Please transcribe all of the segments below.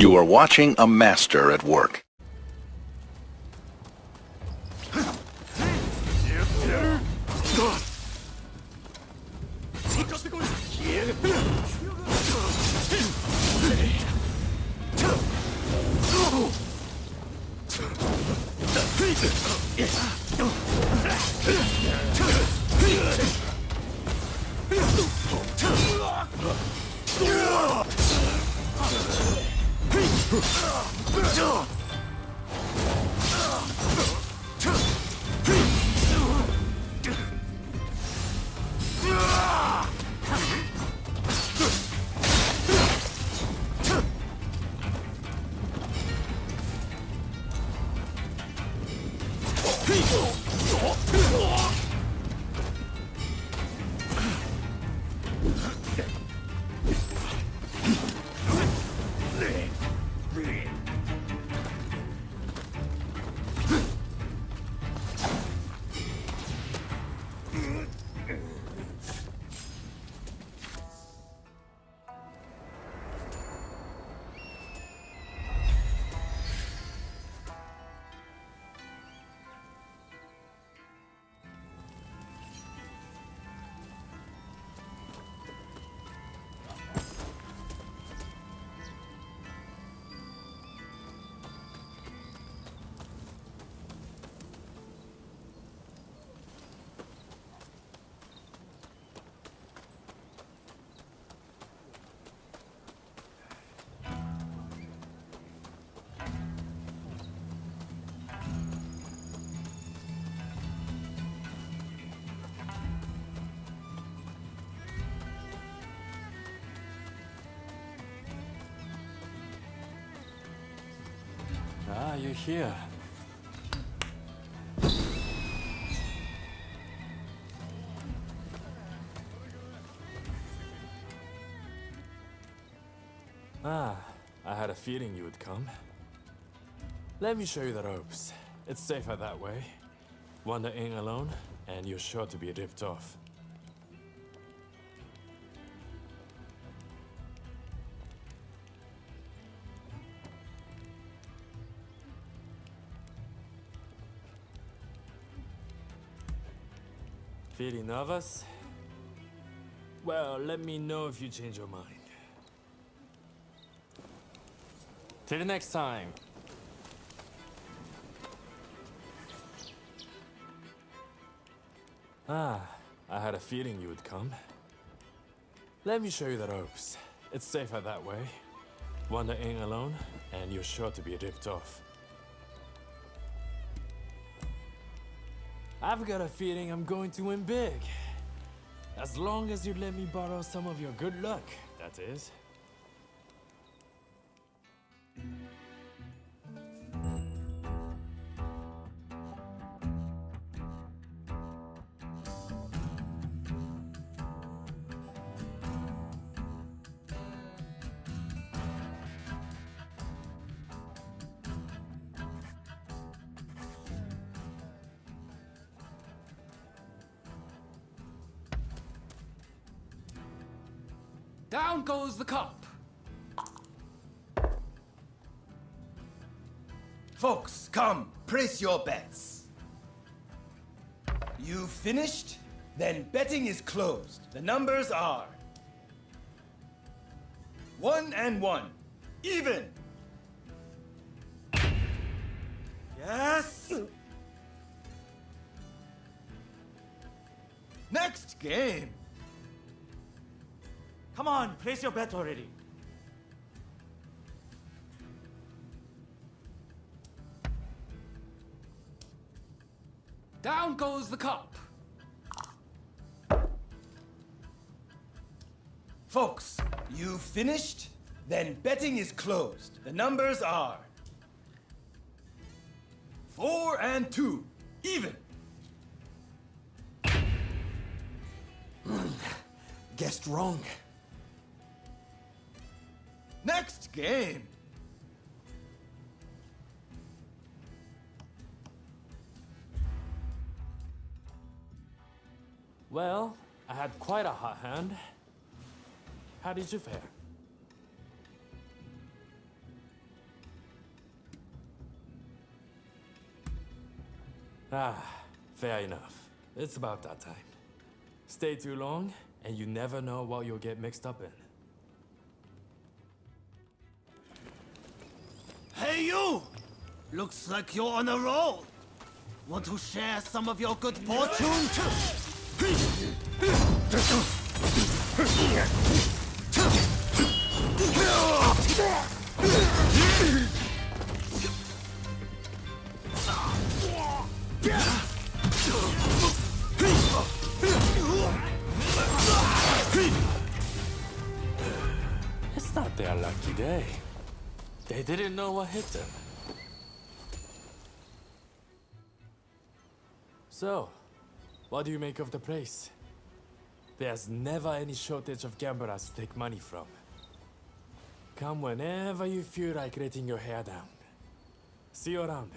You are watching a master at work. Ah, you're here. Ah, I had a feeling you would come. Let me show you the ropes. It's safer that way. Wander in alone, and you're sure to be ripped off. Feeling nervous? Well, let me know if you change your mind. Till the next time. Ah, I had a feeling you would come. Let me show you the ropes. It's safer that way. Wander in alone, and you're sure to be ripped off. I've got a feeling I'm going to win big. As long as you let me borrow some of your good luck, that is. Down goes the cup. Folks, come, place your bets. You finished? Then betting is closed. The numbers are 1 and 1. Even. Yes. Next game. Come on, place your bet already. Down goes the cup. Folks, you finished? Then betting is closed. The numbers are 4 and 2. Even. Guessed wrong. Next game. Well, I had quite a hot hand. How did you fare? Ah, fair enough. It's about that time. Stay too long, and you never know what you'll get mixed up in. Hey, you! Looks like you're on a roll. Want to share some of your good fortune? It's not their lucky day. They didn't know what hit them. So, what do you make of the place? There's never any shortage of gamblers to take money from. Come whenever you feel like letting your hair down. See you around.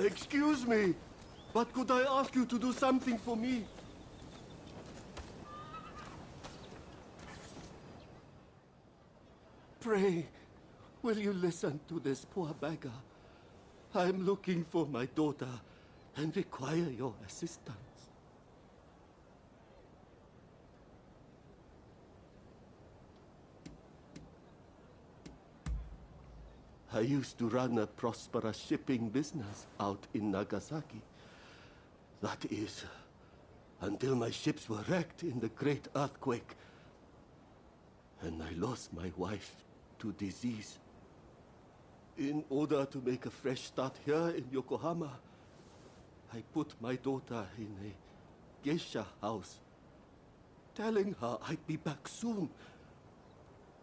Excuse me, but could I ask you to do something for me? Pray, will you listen to this poor beggar? I'm looking for my daughter and require your assistance. I used to run a prosperous shipping business out in Nagasaki. That is, until my ships were wrecked in the great earthquake, and I lost my wife to disease. In order to make a fresh start here in Yokohama, I put my daughter in a geisha house, telling her I'd be back soon.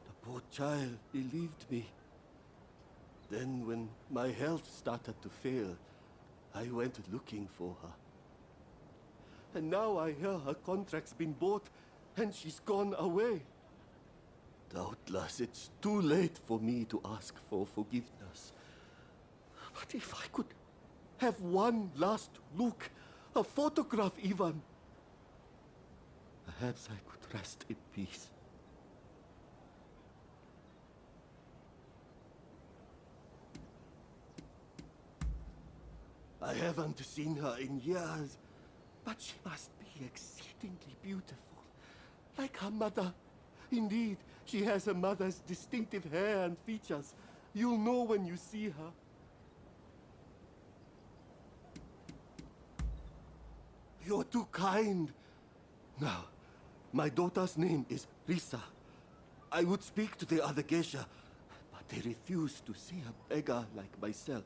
The poor child believed me. Then, when my health started to fail, I went looking for her. And now I hear her contract's been bought, and she's gone away. Doubtless it's too late for me to ask for forgiveness. But if I could have one last look, a photograph even, perhaps I could rest in peace. I haven't seen her in years, but she must be exceedingly beautiful, like her mother. Indeed, she has her mother's distinctive hair and features. You'll know when you see her. You're too kind. Now, my daughter's name is Risa. I would speak to the other geisha, but they refuse to see a beggar like myself.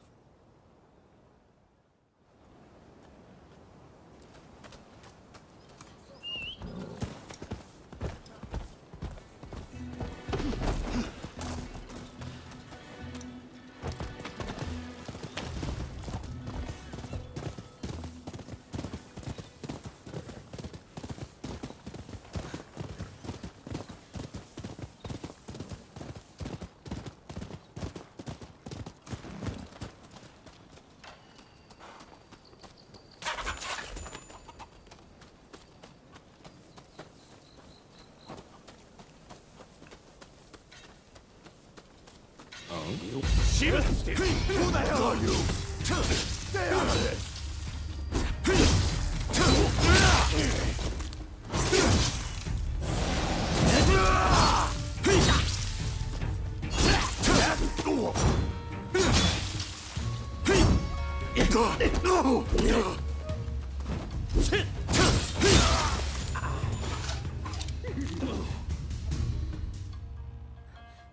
Who the hell are you? Stay out of this!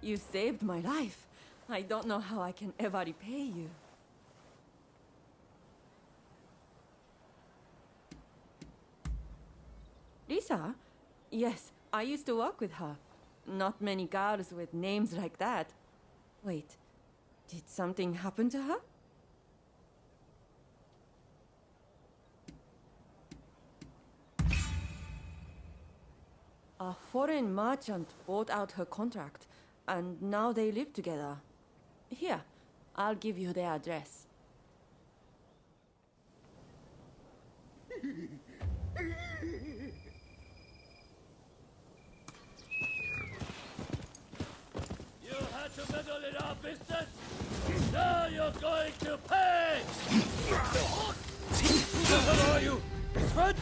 You saved my life. I don't know how I can ever repay you. Lisa? Yes, I used to work with her. Not many girls with names like that. Wait, did something happen to her? A foreign merchant bought out her contract, and now they live together. Here, I'll give you their address. You had to meddle in our business? Now you're going to pay! Who the hell are you? His friend?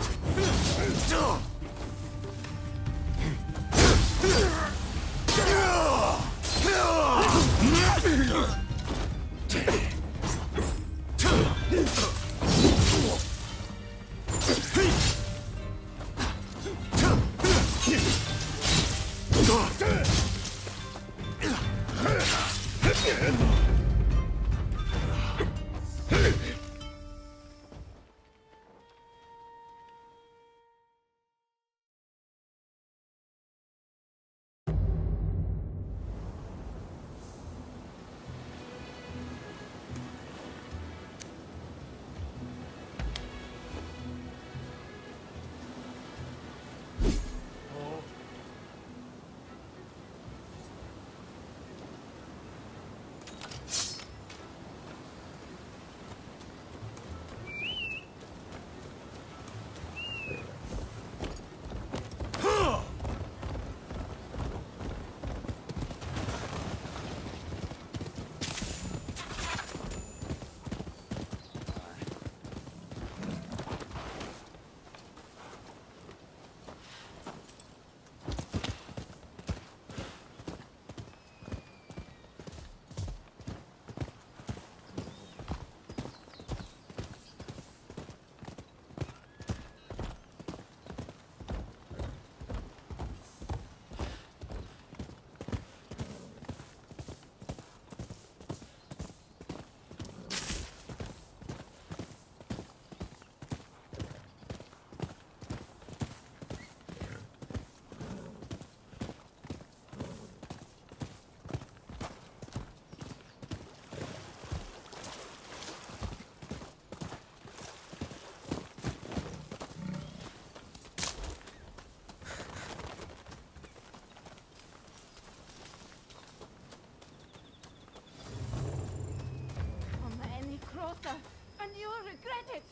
And you'll regret it.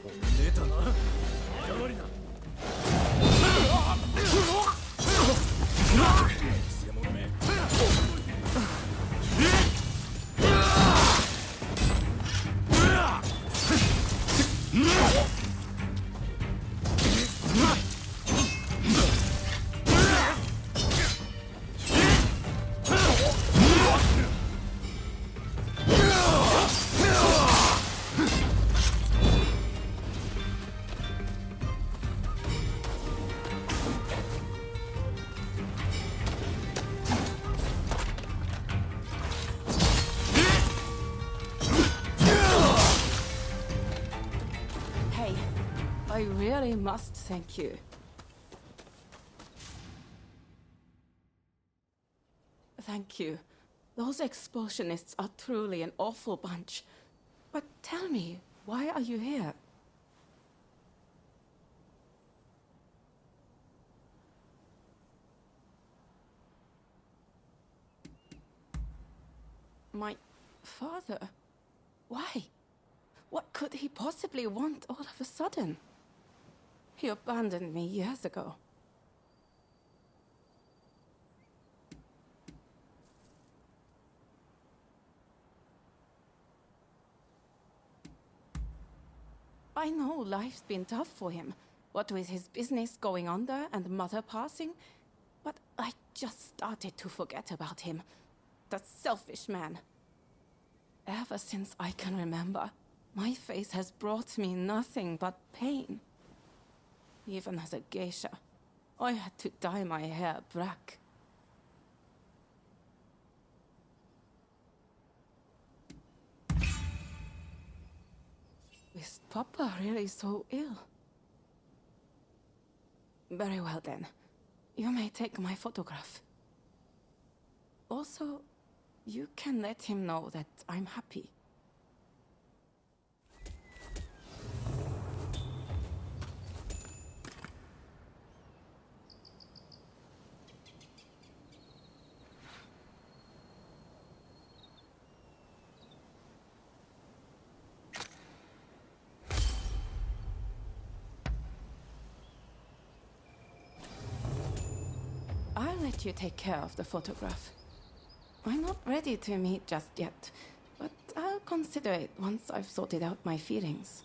出たな。やりな。偽物め。really must thank you. Thank you. Those expulsionists are truly an awful bunch. But tell me, why are you here? My father? Why? What could he possibly want all of a sudden? He abandoned me years ago. I know life's been tough for him, what with his business going under and mother passing, but I just started to forget about him. That selfish man. Ever since I can remember, my face has brought me nothing but pain. Even as a geisha, I had to dye my hair black. Is Papa really so ill? Very well then. You may take my photograph. Also, you can let him know that I'm happy. I'll let you take care of the photograph. I'm not ready to meet just yet, but I'll consider it once I've sorted out my feelings.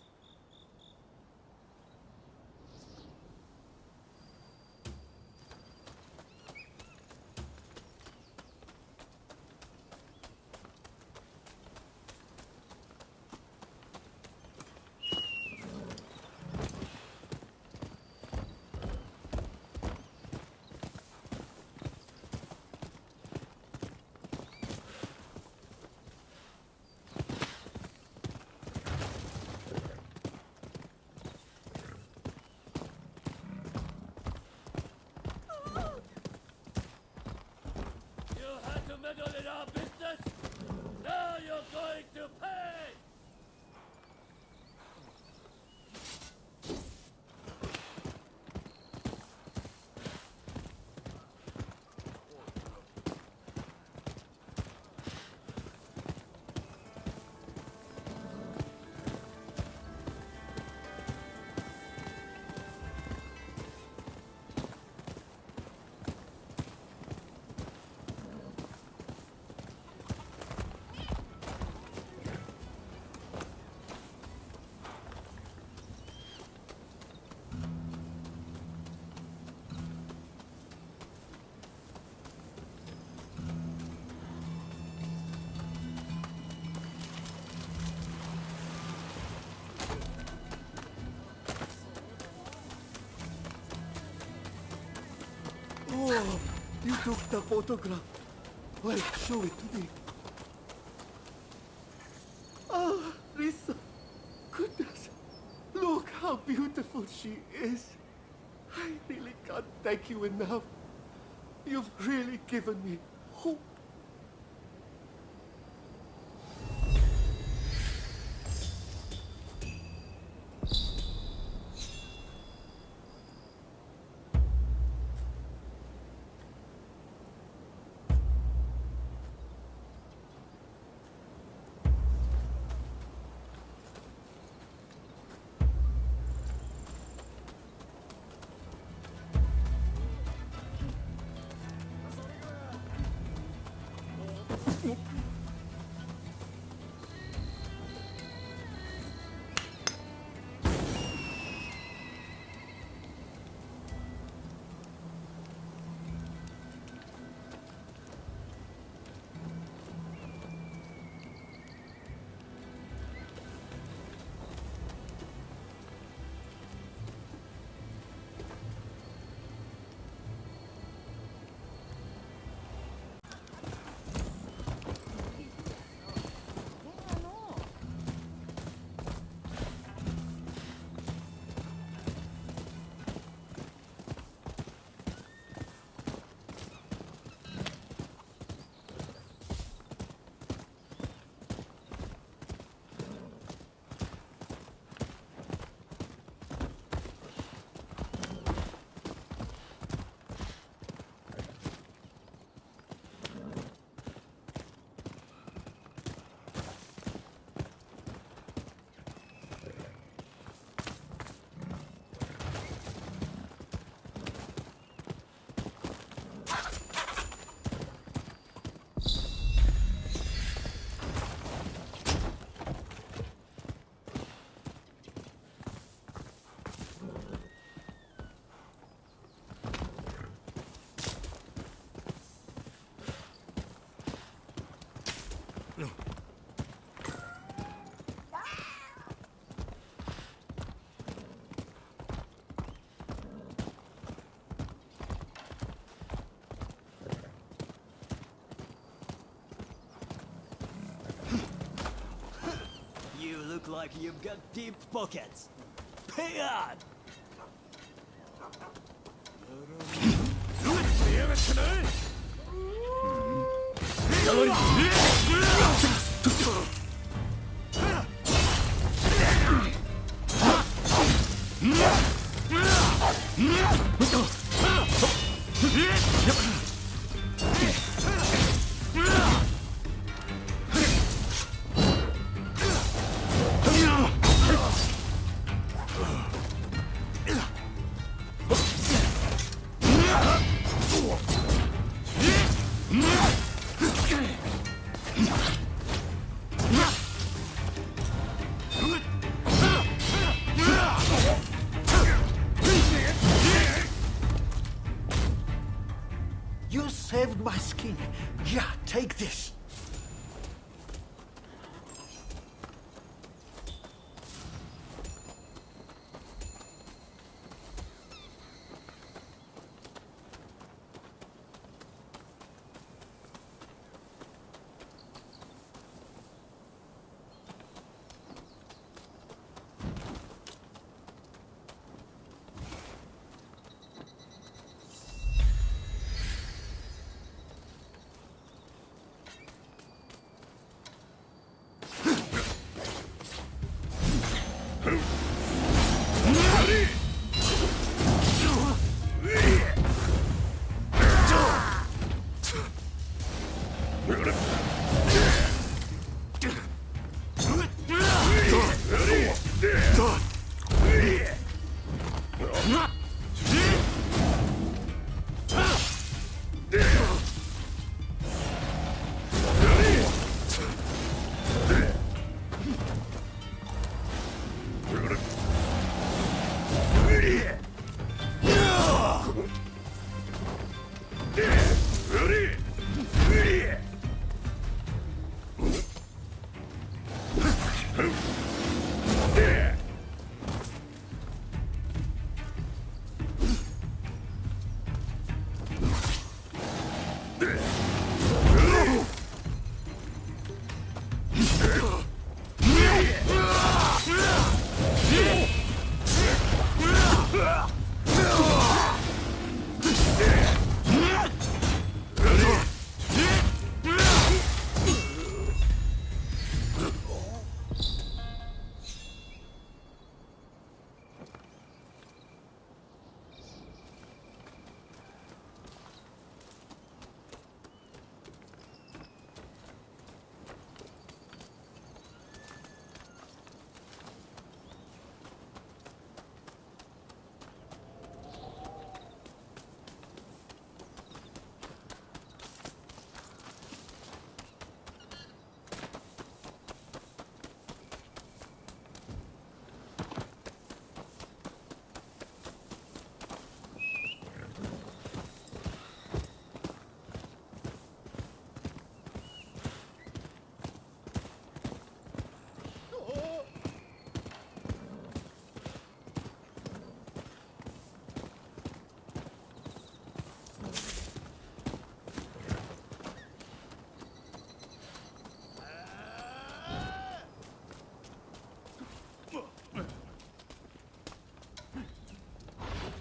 You had to meddle in our business? Now you're going to pay! Oh, you took the photograph. Wait, show it to me. Ah, Risa. Goodness. Look how beautiful she is. I really can't thank you enough. You've really given me hope. like you've got deep pockets. Pay on! You saved my skin. Yeah, take this.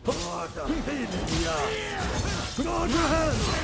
What a pain in the ass! Put on your hands!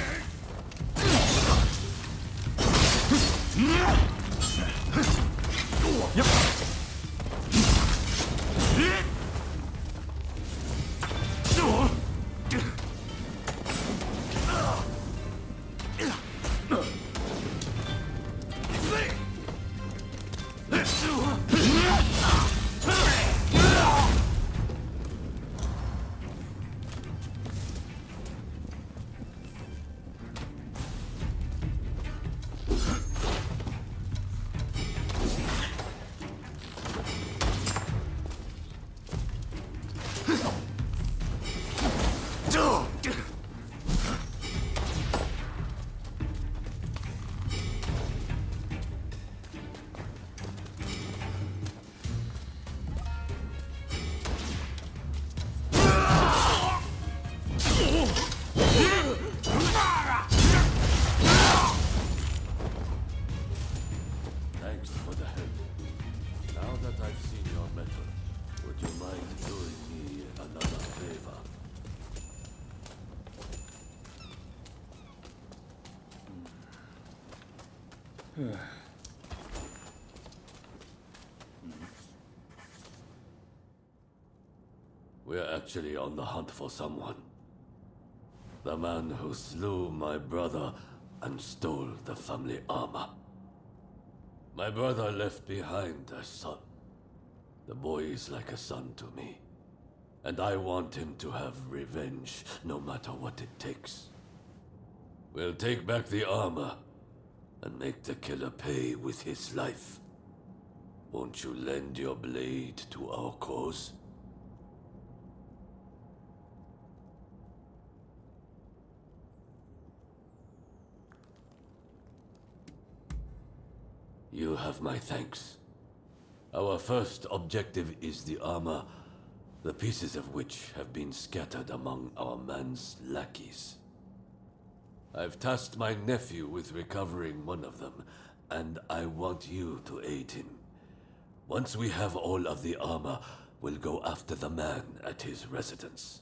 We're actually on the hunt for someone. The man who slew my brother and stole the family armor. My brother left behind a son. The boy is like a son to me. And I want him to have revenge, no matter what it takes. We'll take back the armor and make the killer pay with his life. Won't you lend your blade to our cause? You have my thanks. Our first objective is the armor, the pieces of which have been scattered among our man's lackeys. I've tasked my nephew with recovering one of them, and I want you to aid him. Once we have all of the armor, we'll go after the man at his residence.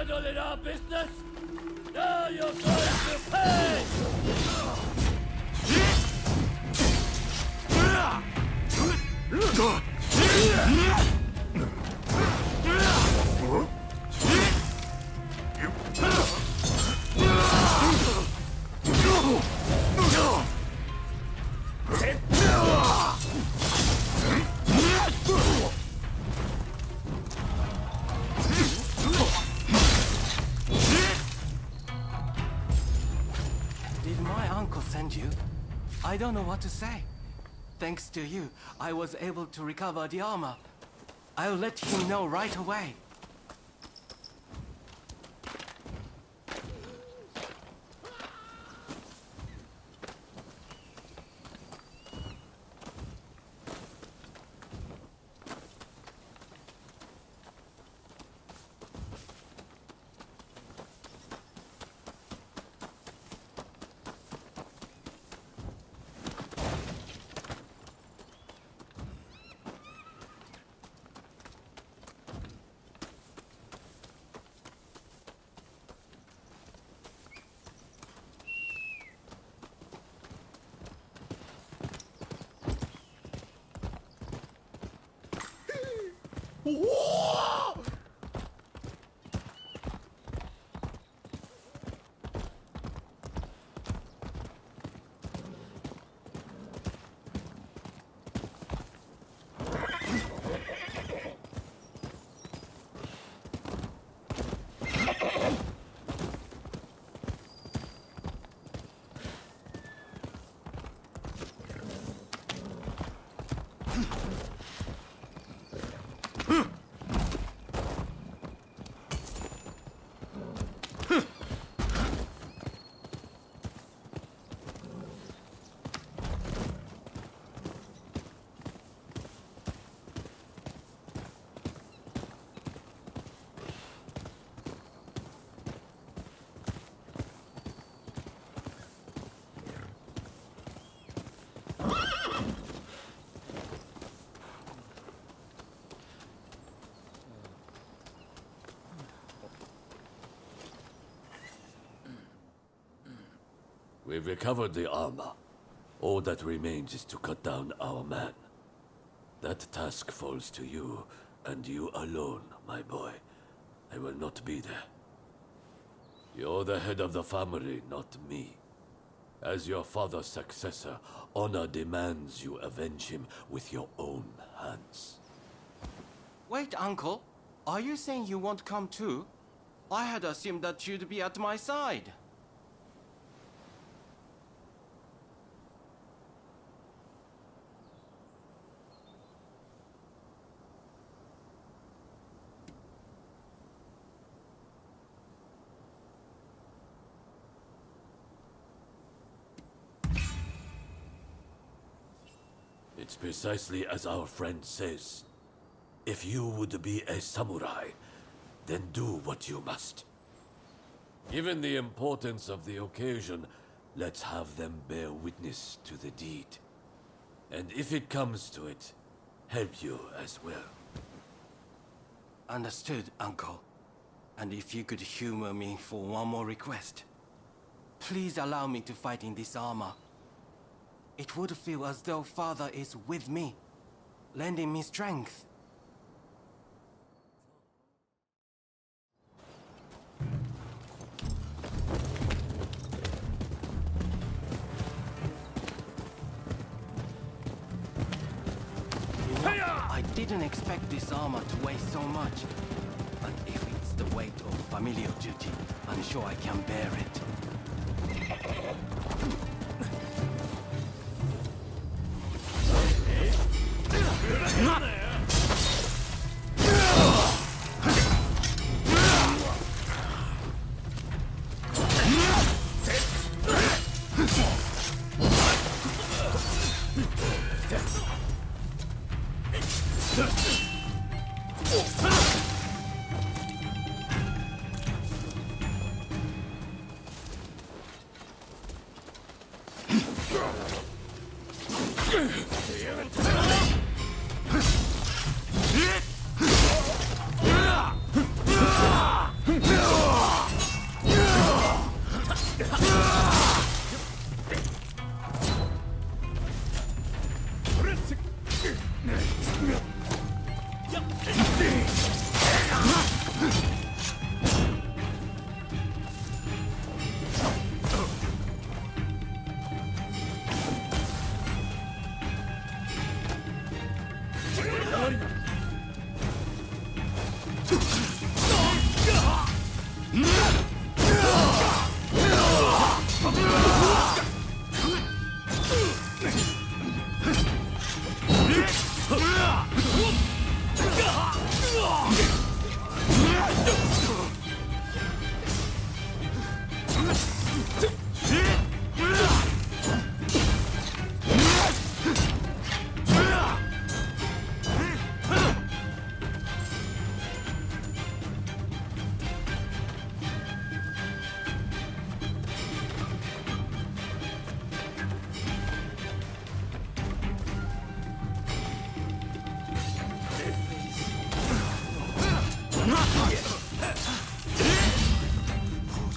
meddle in our business? Now you're going to pay! Did my uncle send you? I don't know what to say. Thanks to you, I was able to recover the armor. I'll let him know right away. We've recovered the armor. All that remains is to cut down our man. That task falls to you, and you alone, my boy. I will not be there. You're the head of the family, not me. As your father's successor, honor demands you avenge him with your own hands. Wait, uncle. Are you saying you won't come too? I had assumed that you'd be at my side. It's precisely as our friend says. If you would be a samurai, then do what you must. Given the importance of the occasion, let's have them bear witness to the deed. And if it comes to it, help you as well. Understood, uncle. And if you could humor me for one more request. Please allow me to fight in this armor. It would feel as though Father is with me, lending me strength. You know, I didn't expect this armor to weigh so much. But if it's the weight of familial duty, I'm sure I can bear it. Yeah!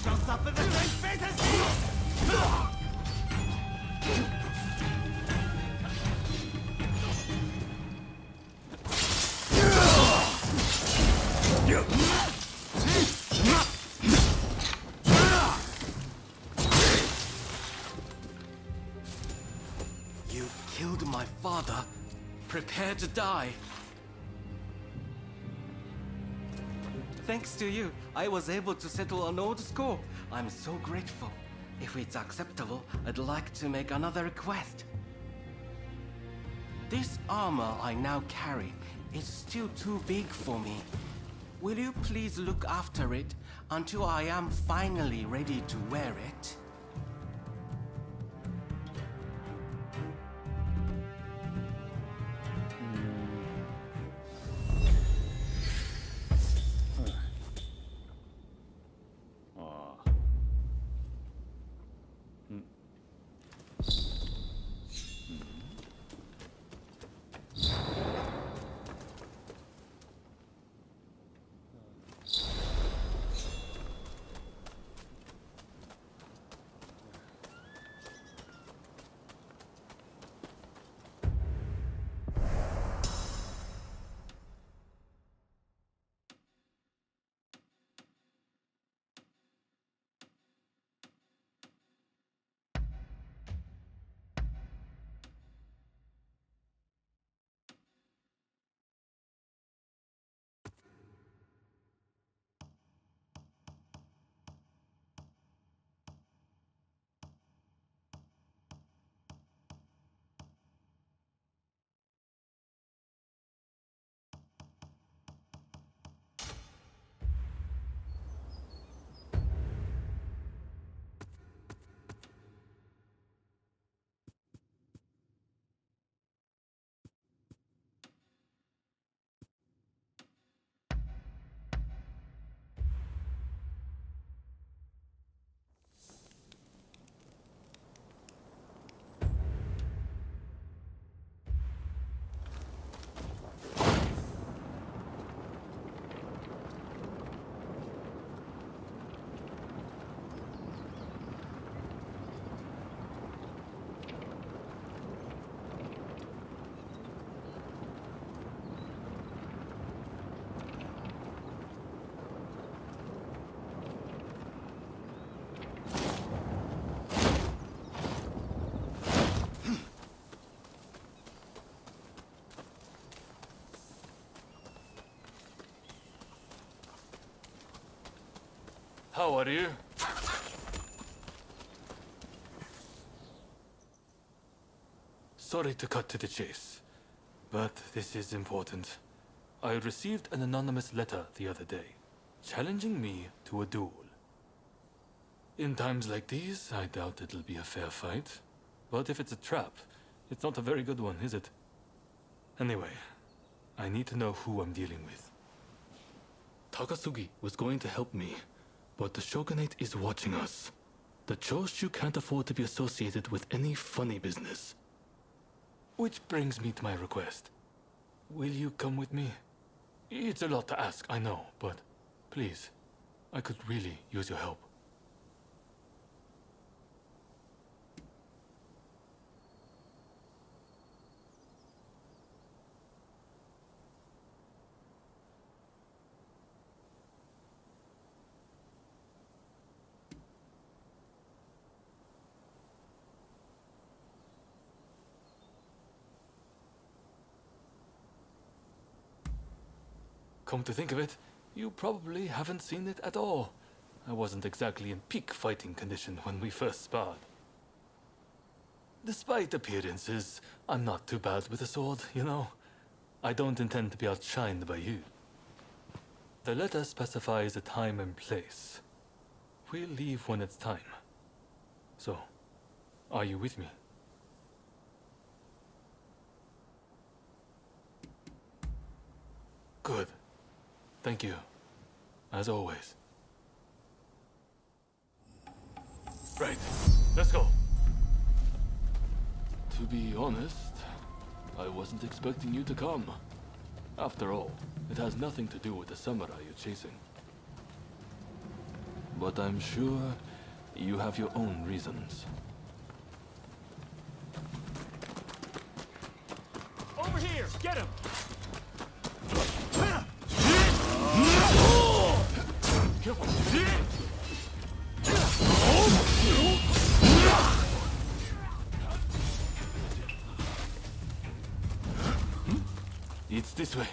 Shall suffer the same fate as me! You killed my father. Prepare to die. Thanks to you, I was able to settle an old score. I'm so grateful. If it's acceptable, I'd like to make another request. This armor I now carry is still too big for me. Will you please look after it until I am finally ready to wear it? How are you? Sorry to cut to the chase, but this is important. I received an anonymous letter the other day, challenging me to a duel. In times like these, I doubt it'll be a fair fight. But if it's a trap, it's not a very good one, is it? Anyway, I need to know who I'm dealing with. Takasugi was going to help me, but the Shogunate is watching us. The Choshu can't afford to be associated with any funny business. Which brings me to my request. Will you come with me? It's a lot to ask, I know, but please, I could really use your help. Come to think of it, you probably haven't seen it at all. I wasn't exactly in peak fighting condition when we first sparred. Despite appearances, I'm not too bad with a sword, you know. I don't intend to be outshined by you. The letter specifies a time and place. We'll leave when it's time. So, are you with me? Good. Thank you. As always. Right. Let's go. To be honest, I wasn't expecting you to come. After all, it has nothing to do with the samurai you're chasing. But I'm sure you have your own reasons. Over here! Get him! It's this way.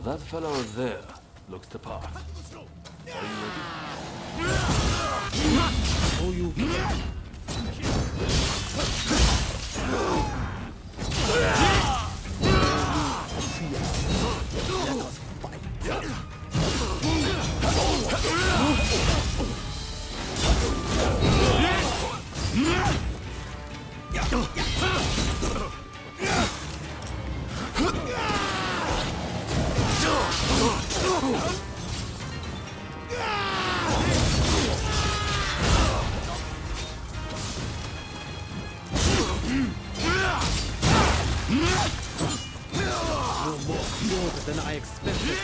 That fellow there looks the part. Are you ready? Oh, you. Than I expected.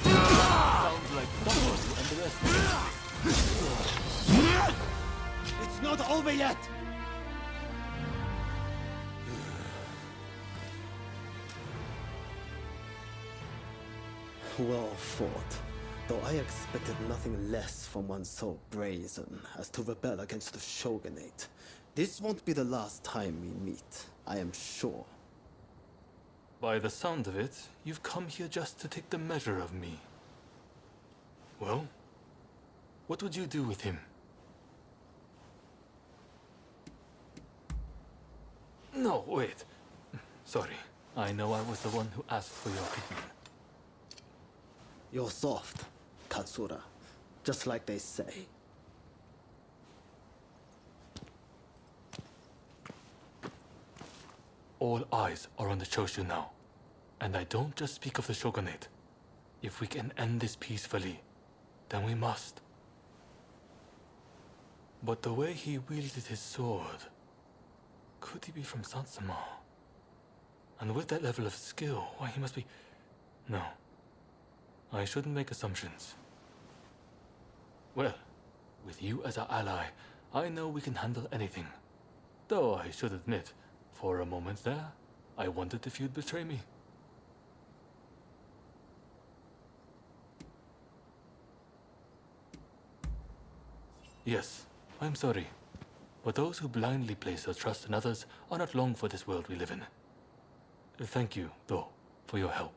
Sounds like Thomas and the rest of them. It's not over yet! Well fought, though I expected nothing less from one so brazen as to rebel against the shogunate. This won't be the last time we meet, I am sure. By the sound of it, you've come here just to take the measure of me. Well, what would you do with him? No, wait. Sorry. I know I was the one who asked for your opinion. You're soft, Katsura, just like they say. All eyes are on the Choshu now. And I don't just speak of the shogunate. If we can end this peacefully, then we must. But the way he wielded his sword, could he be from Satsuma? And with that level of skill, why he must be... No. I shouldn't make assumptions. Well, with you as our ally, I know we can handle anything. Though I should admit, for a moment there, I wondered if you'd betray me. Yes, I'm sorry. But those who blindly place their trust in others are not long for this world we live in. Thank you, though, for your help.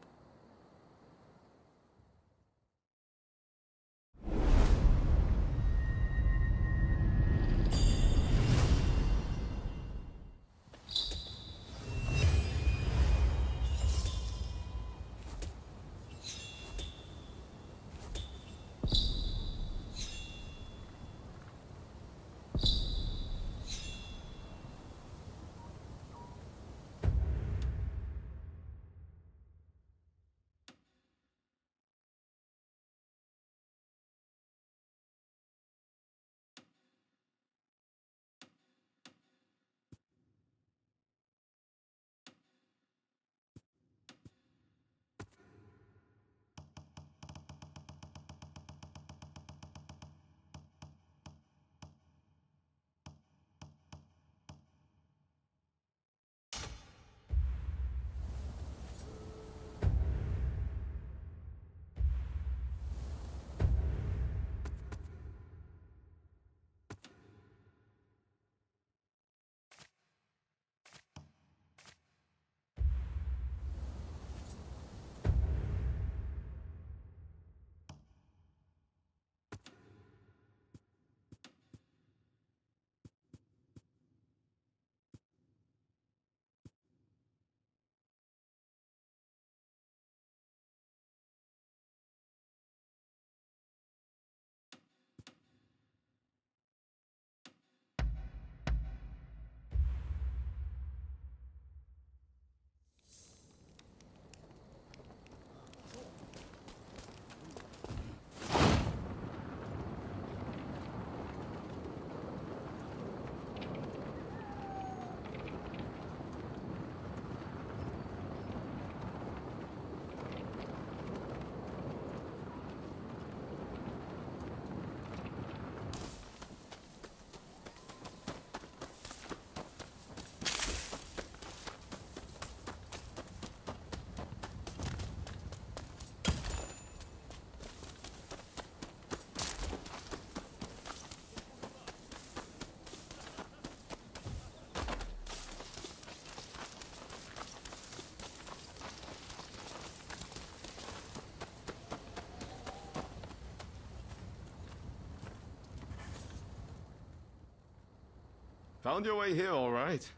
Found your way here, all right.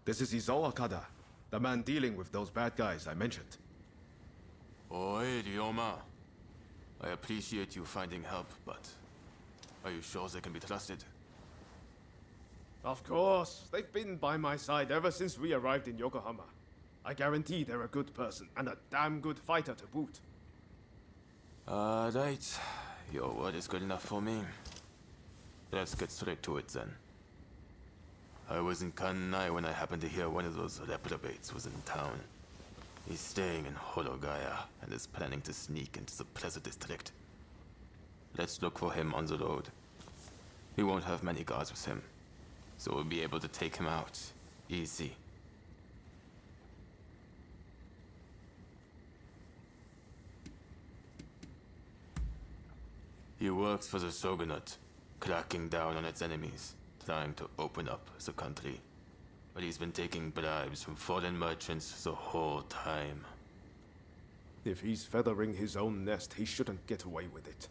This is Izo Akada, the man dealing with those bad guys I mentioned. Oi, Ryoma. I appreciate you finding help, but are you sure they can be trusted? Of course. They've been by my side ever since we arrived in Yokohama. I guarantee they're a good person, and a damn good fighter to boot. Right. Your word is good enough for me. Let's get straight to it then. I was in Kanai when I happened to hear one of those reprobates was in town. He's staying in Horogaya and is planning to sneak into the Plaza District. Let's look for him on the road. He won't have many guards with him, so we'll be able to take him out easy. He works for the Shogunate, cracking down on its enemies, trying to open up the country. But he's been taking bribes from foreign merchants the whole time. If he's feathering his own nest, he shouldn't get away with it.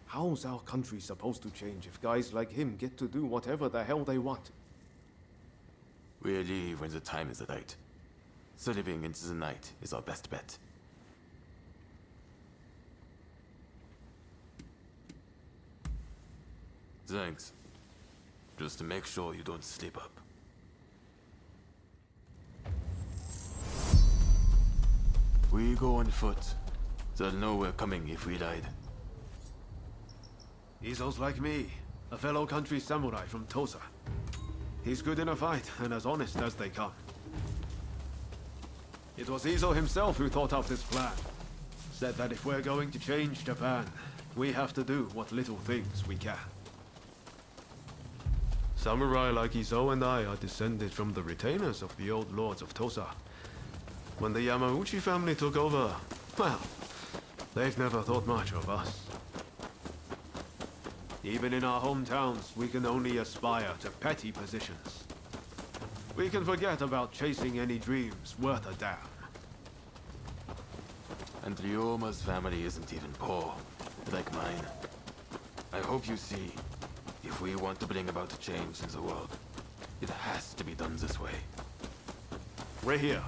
How's our country supposed to change if guys like him get to do whatever the hell they want? We'll leave when the time is right. Slipping into the night is our best bet. Thanks. Just to make sure you don't slip up. We go on foot. They'll know we're coming if we ride. Izo's like me, a fellow country samurai from Tosa. He's good in a fight and as honest as they come. It was Izo himself who thought up this plan. Said that if we're going to change Japan, we have to do what little things we can. Samurai like Izo and I are descended from the retainers of the old lords of Tosa. When the Yamauchi family took over, well, they've never thought much of us. Even in our hometowns, we can only aspire to petty positions. We can forget about chasing any dreams worth a damn. And Ryoma's family isn't even poor, like mine. I hope you see, if we want to bring about a change in the world, it has to be done this way. We're here.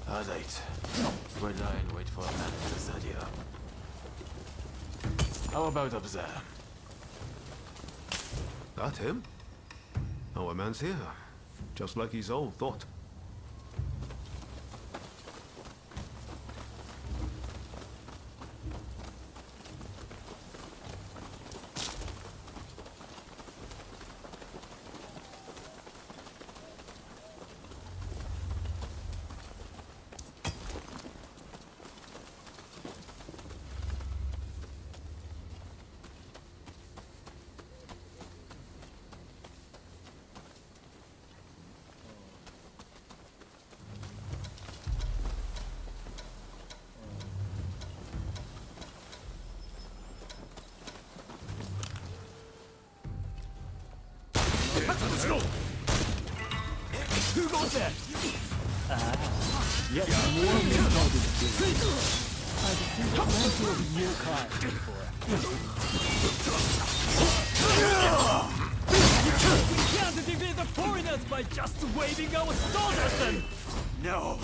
All right. We'll lie and wait for a man in this area. How about up there? That him? Our man's here. Just like his old thought. Who goes there? Yes, more recorded I've seen plenty of yokai before. We can't defeat the foreigners by just waving our soldiers then! No!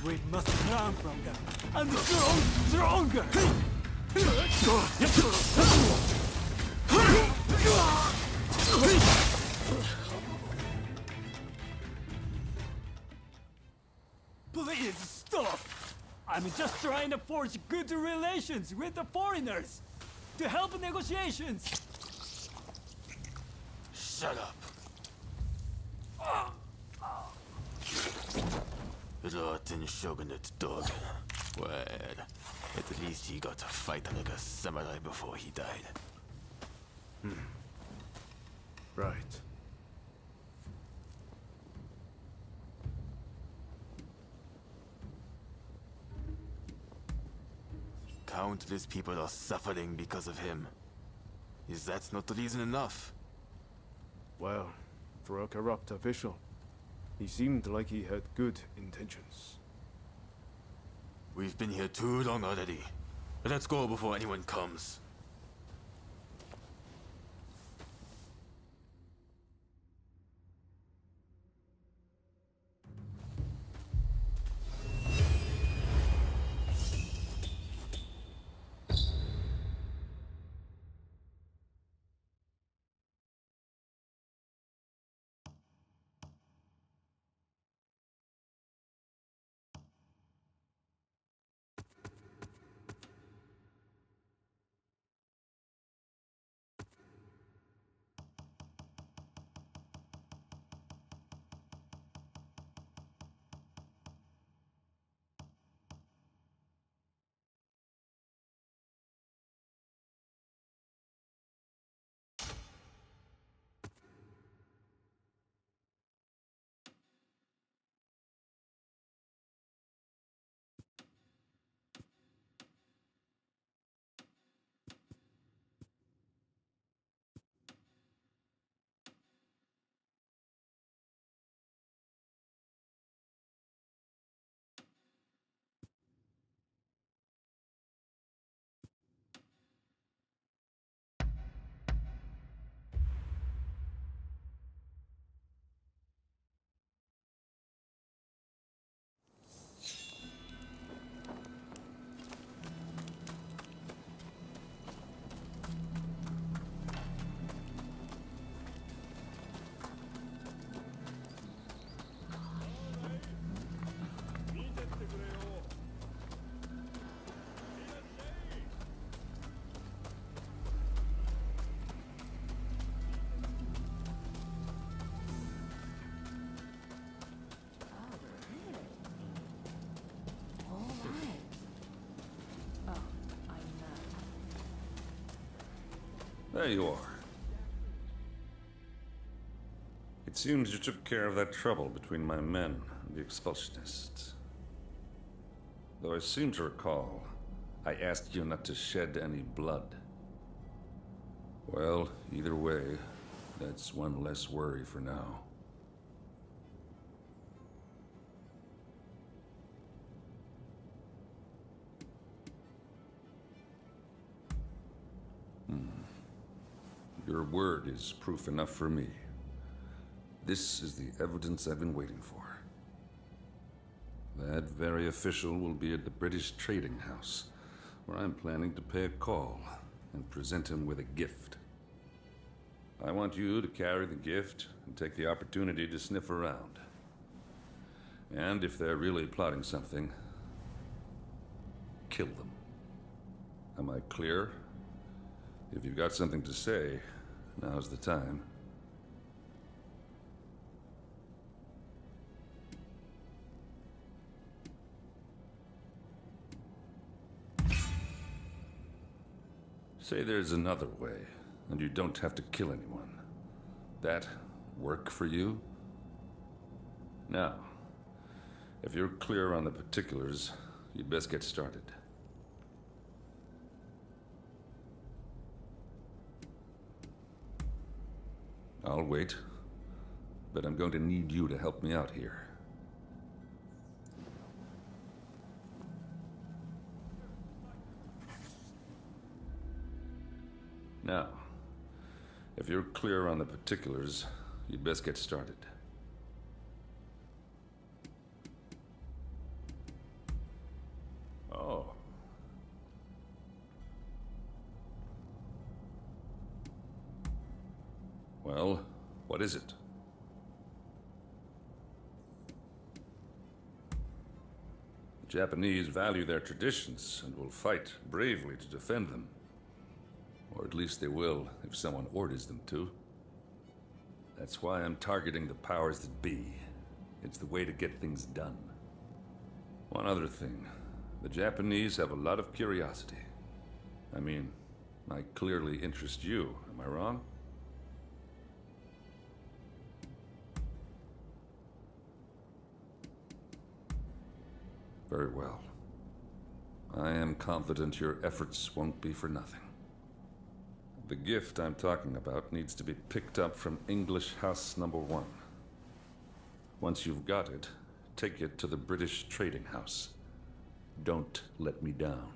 We must learn from them and grow stronger! Please stop! I'm just trying to forge good relations with the foreigners to help negotiations. Shut up. Rotten Shogunate dog. Well, at least he got to fight like a samurai before he died. Right. Countless people are suffering because of him. Is that not reason enough? Well, for a corrupt official, he seemed like he had good intentions. We've been here too long already. Let's go before anyone comes. There you are. It seems you took care of that trouble between my men and the expulsionists. Though I seem to recall, I asked you not to shed any blood. Well, either way, that's one less worry for now. Your word is proof enough for me. This is the evidence I've been waiting for. That very official will be at the British Trading House, where I'm planning to pay a call and present him with a gift. I want you to carry the gift and take the opportunity to sniff around. And if they're really plotting something, kill them. Am I clear? If you've got something to say, now's the time. Say there's another way, and you don't have to kill anyone. That work for you? Now, if you're clear on the particulars, you'd best get started. I'll wait, but I'm going to need you to help me out here. Now, if you're clear on the particulars, you'd best get started. Oh. Well, what is it? The Japanese value their traditions and will fight bravely to defend them. Or at least they will if someone orders them to. That's why I'm targeting the powers that be. It's the way to get things done. One other thing. The Japanese have a lot of curiosity. I mean, might clearly interest you, am I wrong? Very well. I am confident your efforts won't be for nothing. The gift I'm talking about needs to be picked up from English House Number 1. Once you've got it, take it to the British Trading House. Don't let me down.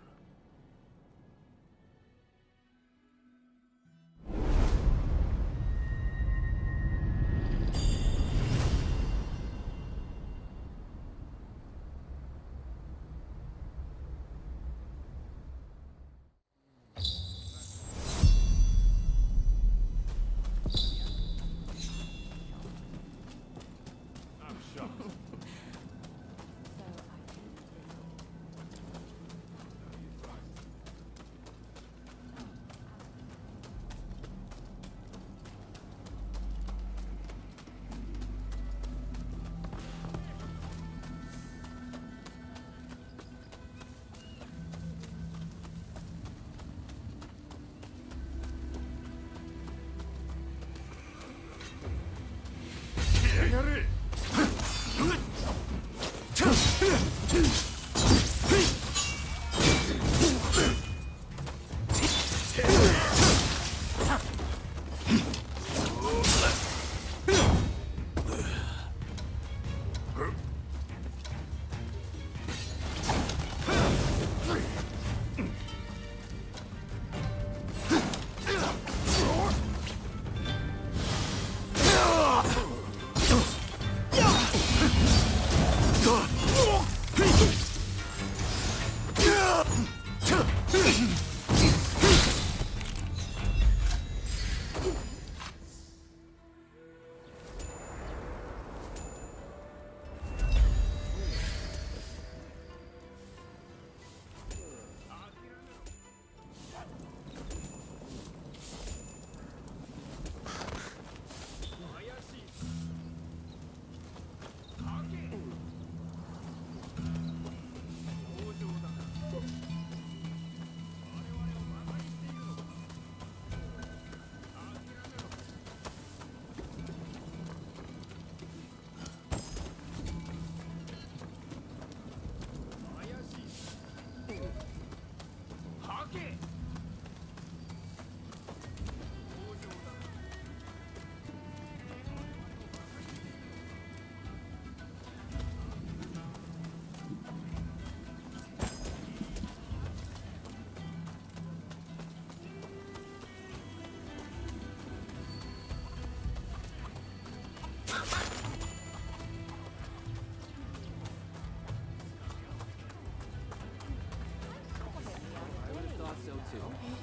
too.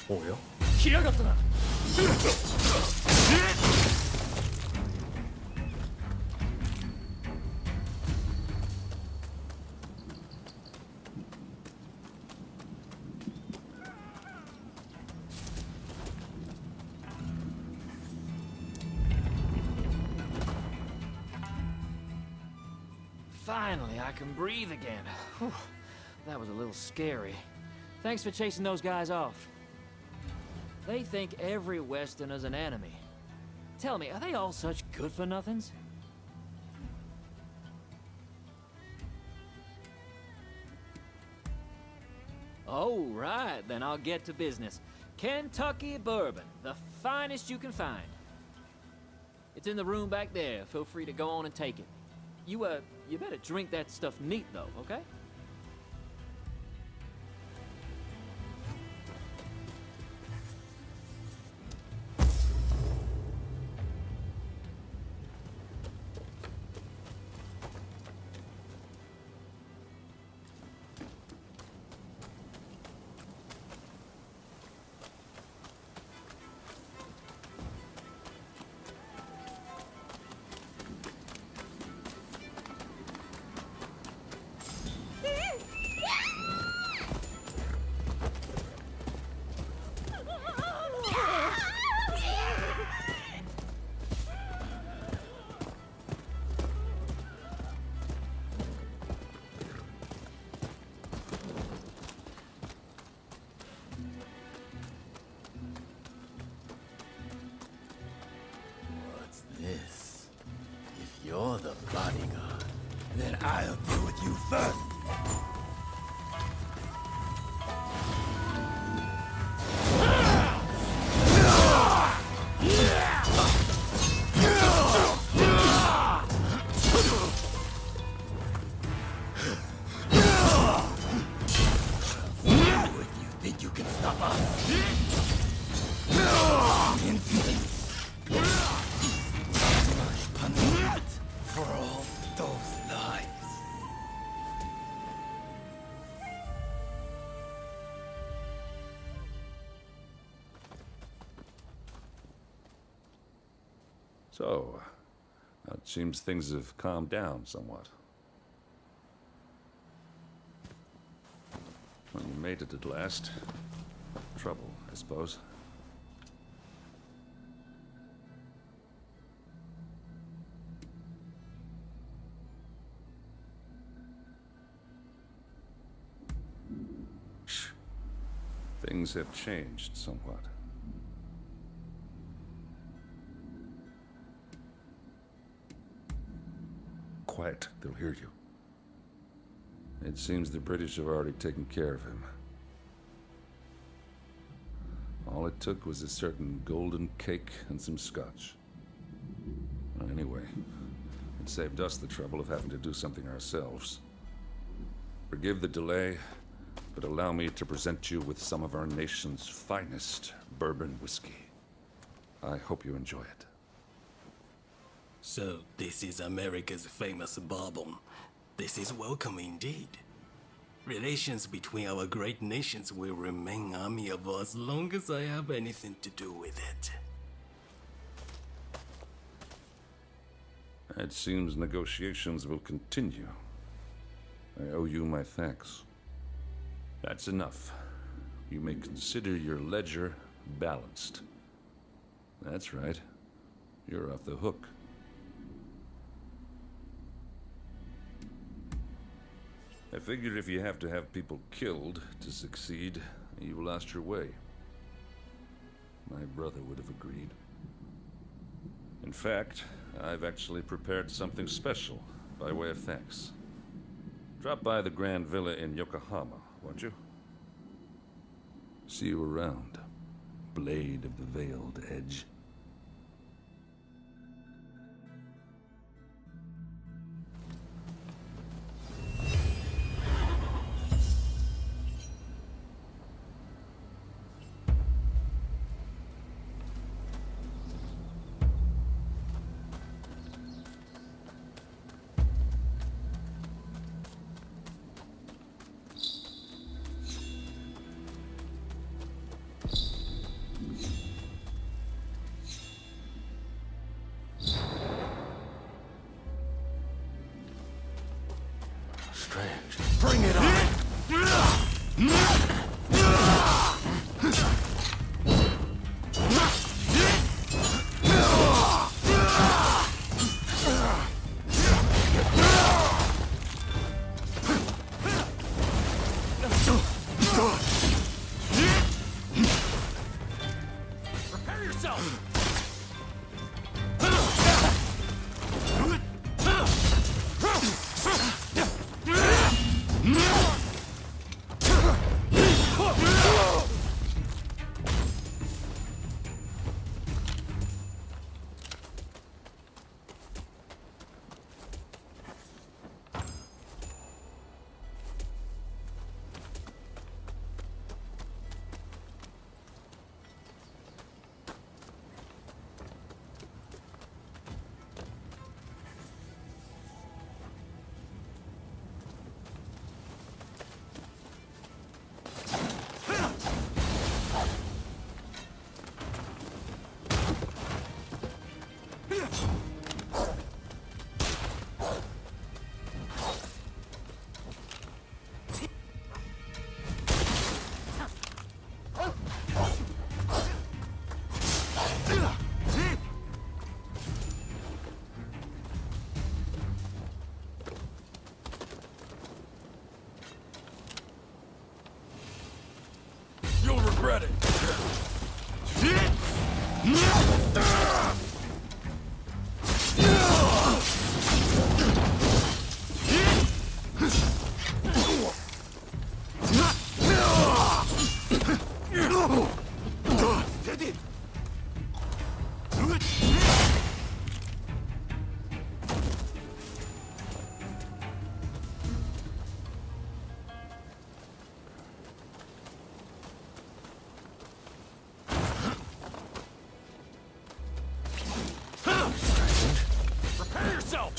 뭐야? 来やがったな。 Finally, I can breathe again. Whew. That was a little scary. Thanks for chasing those guys off. They think every Westerner's an enemy. Tell me, are they all such good-for-nothings? Oh, right, then I'll get to business. Kentucky bourbon, the finest you can find. It's in the room back there. Feel free to go on and take it. You better drink that stuff neat, though, okay? This. If you're the bodyguard, then I'll deal with you first. If you think you can stop us. Insolence. So, it seems things have calmed down somewhat. Well, you made it at last. Trouble, I suppose. Shh. Things have changed somewhat. Quiet, they'll hear you. It seems the British have already taken care of him. All it took was a certain golden cake and some scotch. Anyway, it saved us the trouble of having to do something ourselves. Forgive the delay, but allow me to present you with some of our nation's finest bourbon whiskey. I hope you enjoy it. So, this is America's famous bourbon. This is welcome indeed. Relations between our great nations will remain amiable as long as I have anything to do with it. It seems negotiations will continue. I owe you my thanks. That's enough. You may consider your ledger balanced. That's right. You're off the hook. I figured if you have to have people killed to succeed, you lost your way. My brother would have agreed. In fact, I've actually prepared something special by way of thanks. Drop by the Grand Villa in Yokohama, won't you? See you around, Blade of the Veiled Edge. Bring it on! Prepare yourself! You'll regret it. Prepare yourself!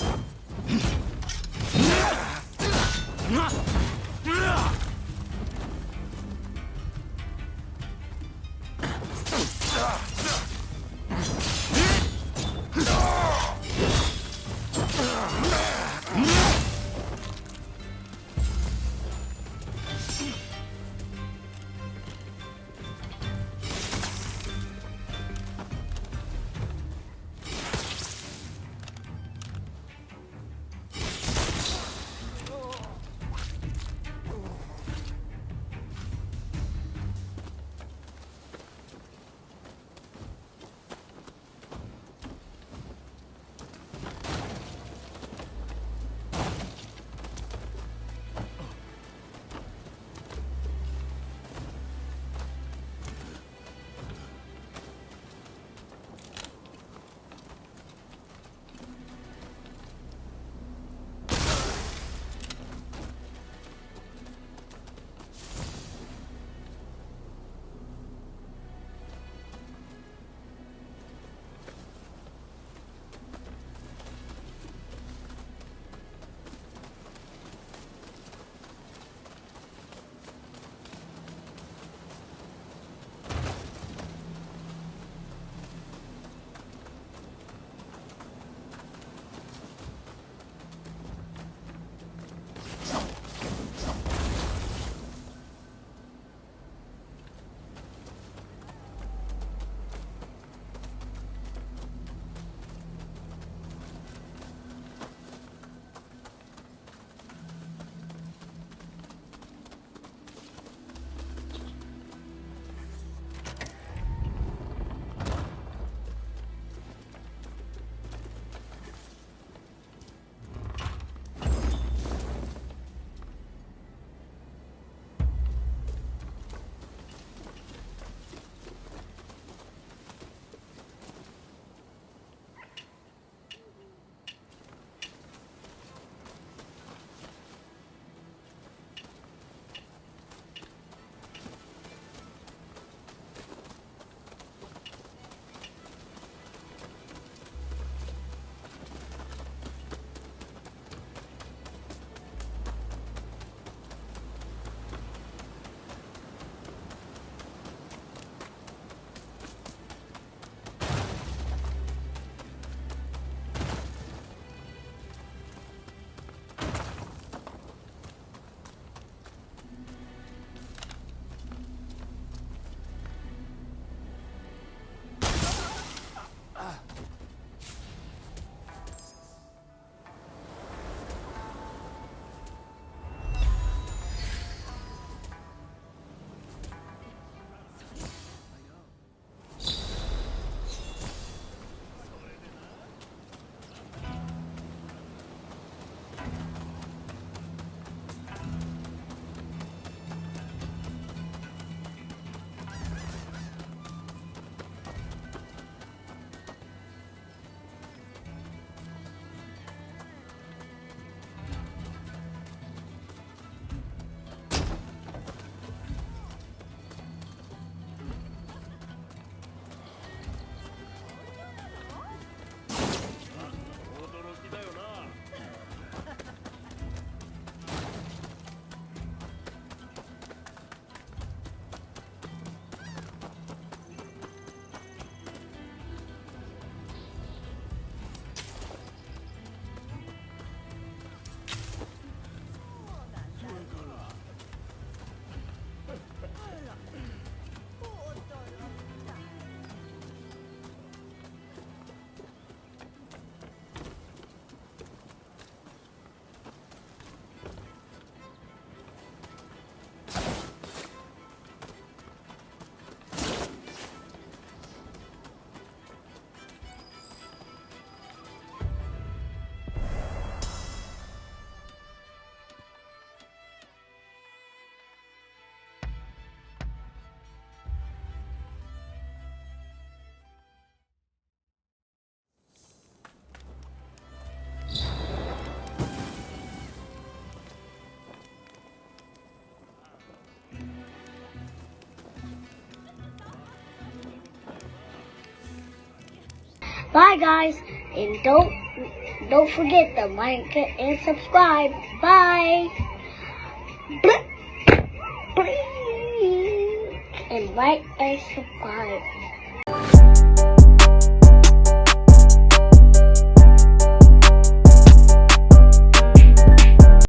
Bye, guys, and don't forget to like and subscribe. Bye. And like and subscribe.